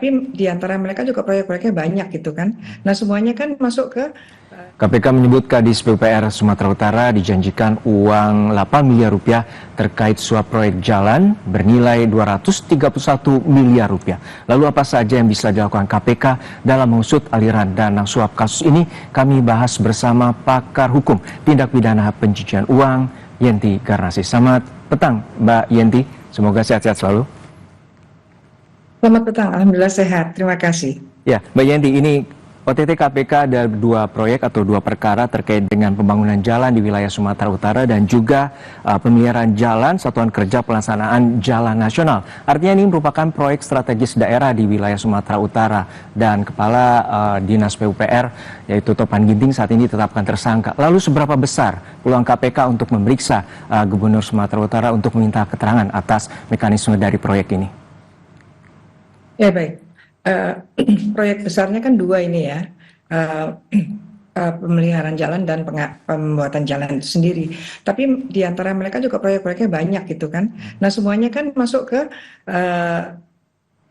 Tapi di antara mereka juga proyek-proyeknya banyak gitu kan. Nah semuanya kan masuk ke KPK menyebut Kadis PUPR Sumatera Utara dijanjikan uang 8 miliar rupiah terkait suap proyek jalan bernilai 231 miliar rupiah. Lalu apa saja yang bisa dilakukan KPK dalam mengusut aliran dana suap kasus ini? Kami bahas bersama pakar hukum tindak pidana pencucian uang, Yenti Garnasi. Selamat petang Mbak Yenti, semoga sehat-sehat selalu. Selamat petang, alhamdulillah sehat, terima kasih. Ya, Mbak Yenti, ini OTT KPK ada dua proyek atau dua perkara terkait dengan pembangunan jalan di wilayah Sumatera Utara dan juga pemeliharaan jalan Satuan Kerja Pelaksanaan Jalan Nasional. Artinya ini merupakan proyek strategis daerah di wilayah Sumatera Utara dan Kepala Dinas PUPR yaitu Topan Ginting saat ini ditetapkan tersangka. Lalu seberapa besar peluang KPK untuk memeriksa Gubernur Sumatera Utara untuk meminta keterangan atas mekanisme dari proyek ini? Ya baik. Proyek besarnya kan dua ini ya, pemeliharaan jalan dan pembuatan jalan itu sendiri. Tapi di antara mereka juga proyek-proyeknya banyak gitu kan. Nah semuanya kan masuk ke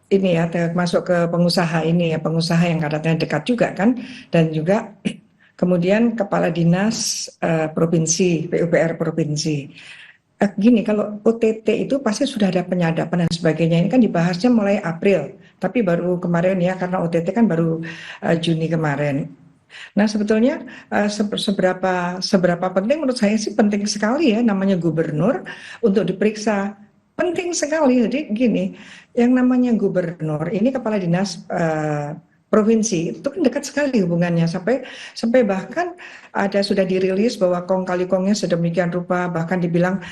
ini ya, masuk ke pengusaha ini ya, pengusaha yang katanya dekat juga kan, dan juga kemudian kepala dinas provinsi, PUPR provinsi. Gini, kalau OTT itu pasti sudah ada penyadapan dan sebagainya. Ini kan dibahasnya mulai April, tapi baru kemarin ya, karena OTT kan baru Juni kemarin. Nah, sebetulnya seberapa penting menurut saya sih penting sekali ya namanya gubernur untuk diperiksa. Penting sekali. Jadi gini, yang namanya gubernur ini kepala dinas provinsi itu kan dekat sekali hubungannya sampai bahkan ada sudah dirilis bahwa kong kali kongnya sedemikian rupa, bahkan dibilang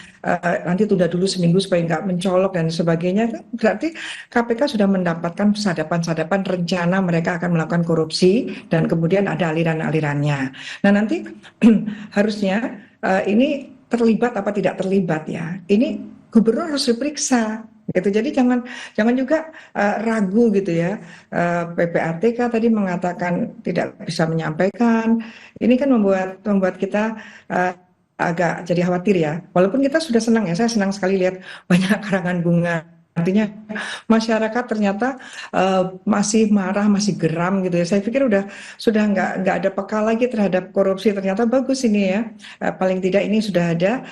nanti tunda dulu seminggu supaya nggak mencolok dan sebagainya. Berarti KPK sudah mendapatkan sadapan-sadapan rencana mereka akan melakukan korupsi dan kemudian ada aliran-alirannya. Nah nanti harusnya ini terlibat apa tidak terlibat ya, ini gubernur harus diperiksa gitu. Jadi jangan juga ragu gitu ya. PPATK tadi mengatakan tidak bisa menyampaikan. Ini kan membuat kita agak jadi khawatir ya. Walaupun kita sudah senang ya, saya senang sekali lihat banyak karangan bunga. Artinya masyarakat ternyata masih marah, masih geram gitu ya. Saya pikir sudah nggak ada peka lagi terhadap korupsi. Ternyata bagus ini ya. Paling tidak ini sudah ada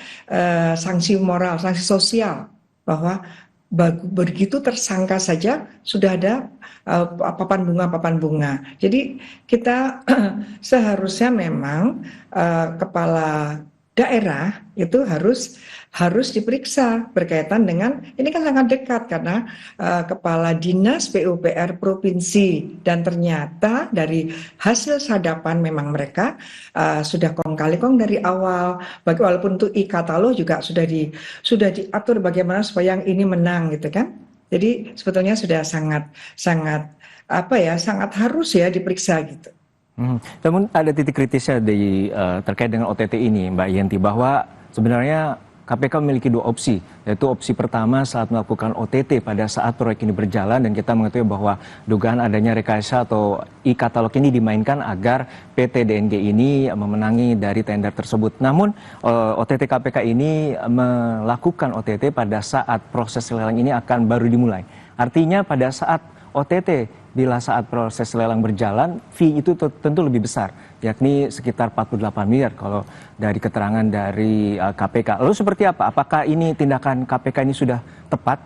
sanksi moral, sanksi sosial bahwa begitu tersangka saja sudah ada papan bunga. Jadi kita seharusnya memang kepala daerah itu harus diperiksa berkaitan dengan ini kan sangat dekat karena kepala dinas PUPR provinsi dan ternyata dari hasil sadapan memang mereka sudah kong kali kong dari awal walaupun untuk e-katalog juga sudah diatur bagaimana supaya yang ini menang gitu kan. Jadi sebetulnya sudah sangat harus ya diperiksa gitu. Namun ada titik kritisnya terkait dengan OTT ini, Mbak Yenti, bahwa sebenarnya KPK memiliki dua opsi, yaitu opsi pertama saat melakukan OTT pada saat proyek ini berjalan dan kita mengetahui bahwa dugaan adanya rekayasa atau e-katalog ini dimainkan agar PT DNG ini memenangi dari tender tersebut. Namun OTT KPK ini melakukan OTT pada saat proses lelang ini akan baru dimulai. Artinya pada saat OTT bila saat proses lelang berjalan, fee itu tentu lebih besar, yakni sekitar 48 miliar kalau dari keterangan dari KPK. Lalu seperti apa? Apakah ini tindakan KPK ini sudah tepat?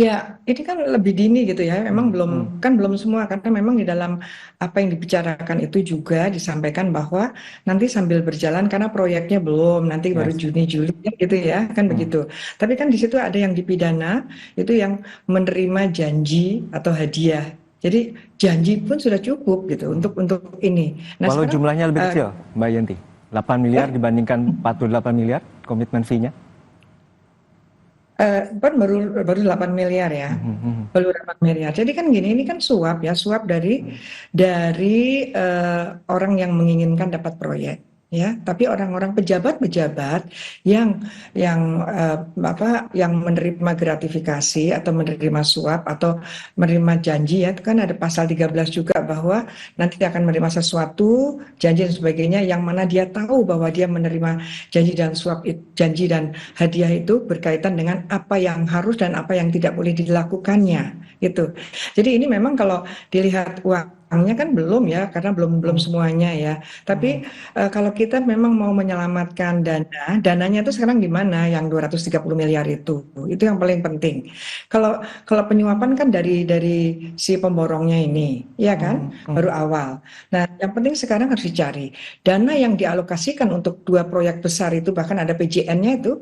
Ya, ini kan lebih dini gitu ya. Memang belum semua karena memang di dalam apa yang dibicarakan itu juga disampaikan bahwa nanti sambil berjalan karena proyeknya belum, nanti baru Juni Juli gitu ya, kan begitu. Tapi kan di situ ada yang dipidana itu yang menerima janji atau hadiah. Jadi janji pun sudah cukup gitu untuk ini. Nah, walau jumlahnya lebih kecil, Mbak Yenti, 8 miliar dibandingkan 48 miliar komitmen fee-nya? Baru 8 miliar ya, baru 8 miliar. Jadi kan gini, ini kan suap ya, suap dari orang yang menginginkan dapat proyek. ya, tapi orang-orang pejabat-pejabat yang yang menerima gratifikasi atau menerima suap atau menerima janji, ya, itu kan ada pasal 13 juga bahwa nanti dia akan menerima sesuatu, janji dan sebagainya, yang mana dia tahu bahwa dia menerima janji dan suap, janji dan hadiah itu berkaitan dengan apa yang harus dan apa yang tidak boleh dilakukannya, gitu. Jadi ini memang kalau dilihat uangnya kan belum, ya, karena belum semuanya, ya. Tapi kalau kita memang mau menyelamatkan dananya itu sekarang di mana yang 230 miliar itu yang paling penting. Kalau kalau penyuapan kan dari si pemborongnya ini, ya kan, baru awal. Nah, yang penting sekarang harus dicari dana yang dialokasikan untuk dua proyek besar itu, bahkan ada PJN-nya itu,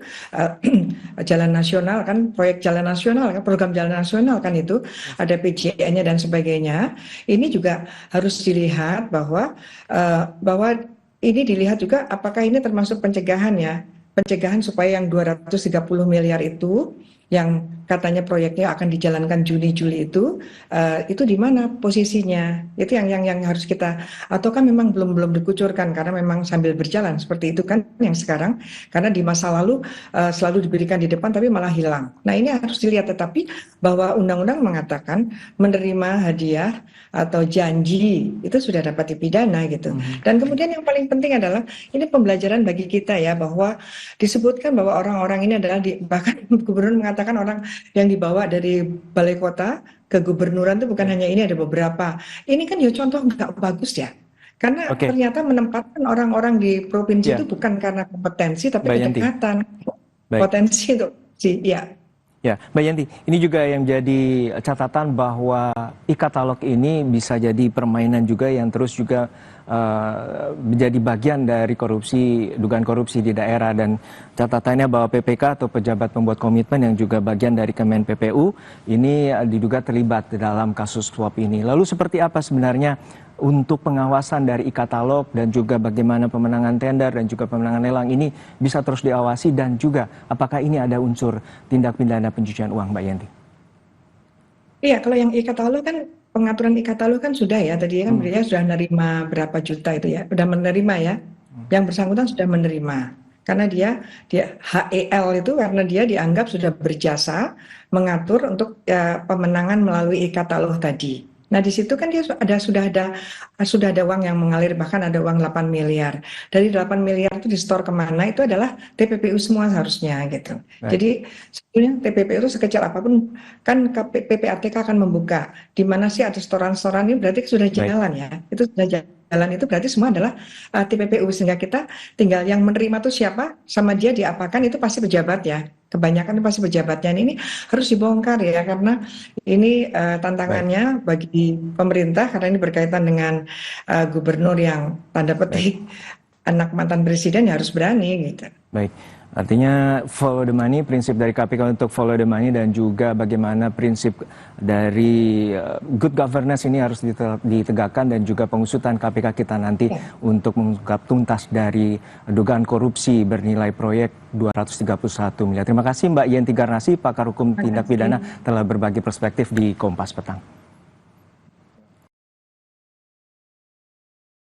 jalan nasional kan, proyek jalan nasional kan, program jalan nasional kan, itu ada PJN-nya dan sebagainya. Ini juga harus dilihat bahwa ini dilihat juga apakah ini termasuk pencegahan, ya. Pencegahan supaya yang 230 miliar itu yang katanya proyeknya akan dijalankan Juni-Juli itu di mana posisinya? Itu yang harus kita, ataukah memang belum dikucurkan karena memang sambil berjalan seperti itu kan yang sekarang, karena di masa lalu selalu diberikan di depan tapi malah hilang. Nah, ini harus dilihat, tetapi bahwa undang-undang mengatakan menerima hadiah atau janji itu sudah dapat dipidana, gitu. Dan kemudian yang paling penting adalah ini pembelajaran bagi kita, ya, bahwa disebutkan bahwa orang-orang ini adalah bahkan gubernur mengatakan orang yang dibawa dari balai kota ke gubernuran itu bukan hanya ini, ada beberapa. Ini kan ya contoh nggak bagus, ya. Karena ternyata menempatkan orang-orang di provinsi itu bukan karena kompetensi tapi kedekatan. Potensi itu sih, ya. Ya, Mbak Yanti, ini juga yang jadi catatan bahwa e-katalog ini bisa jadi permainan juga yang terus juga menjadi bagian dari dugaan korupsi di daerah, dan catatannya bahwa PPK atau pejabat pembuat komitmen yang juga bagian dari Kemen PPU ini diduga terlibat dalam kasus suap ini. Lalu seperti apa sebenarnya untuk pengawasan dari e-katalog dan juga bagaimana pemenangan tender dan juga pemenangan lelang ini bisa terus diawasi, dan juga apakah ini ada unsur tindak pidana pencucian uang, Mbak Yanti? Iya, kalau yang e-katalog kan, pengaturan e-katalog kan sudah, ya, tadi kan dia sudah menerima berapa juta itu, ya, sudah menerima, ya, yang bersangkutan sudah menerima, karena dia HEL itu karena dia dianggap sudah berjasa mengatur untuk pemenangan melalui e-katalog tadi. Nah, di situ kan dia sudah ada uang yang mengalir, bahkan ada uang 8 miliar. Dari 8 miliar itu di-store kemana, itu adalah TPPU semua harusnya, gitu. Jadi sebetulnya TPPU itu sekecil apapun kan PPATK akan membuka di mana sih ada storan-storan, ini berarti sudah jalan, ya. Itu sudah jalan, itu berarti semua adalah TPPU, sehingga kita tinggal yang menerima itu siapa, sama dia diapakan, itu pasti pejabat, ya. Kebanyakan itu pasti pejabatnya. Ini harus dibongkar, ya, karena ini tantangannya bagi pemerintah, karena ini berkaitan dengan gubernur yang tanda petik anak mantan presiden, ya, harus berani, gitu. Baik, artinya follow the money, prinsip dari KPK untuk follow the money, dan juga bagaimana prinsip dari good governance ini harus ditegakkan, dan juga pengusutan KPK kita nanti untuk mengungkap tuntas dari dugaan korupsi bernilai proyek 231 miliar. Terima kasih Mbak Yenti Garnasi, pakar hukum tindak pidana, telah berbagi perspektif di Kompas Petang.